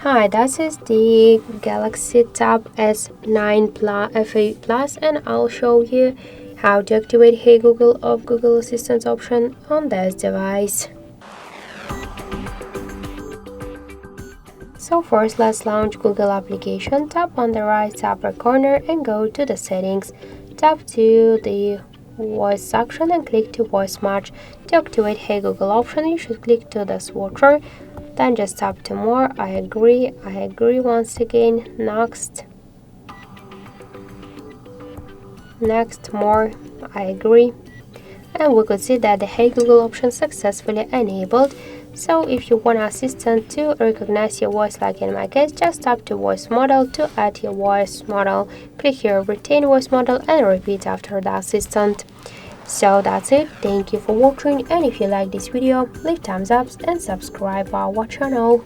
Hi, this is the Galaxy Tab S9 Plus FE Plus, and I'll show you how to activate Hey Google of Google Assistant option on this device. So first, let's launch Google application. Tap on the right upper corner and go to the settings. Tap to the voice section and click to voice match. To activate Hey Google option, you should click to the swatcher. Then just tap to more. I agree once again. Next, more. I agree. And we could see that the Hey Google option successfully enabled. So if you want an assistant to recognize your voice, like in my case, just tap to voice model to add your voice model. Click here retain voice model and repeat after the assistant. So that's it. Thank you for watching, and if you like this video, leave thumbs up and subscribe our channel.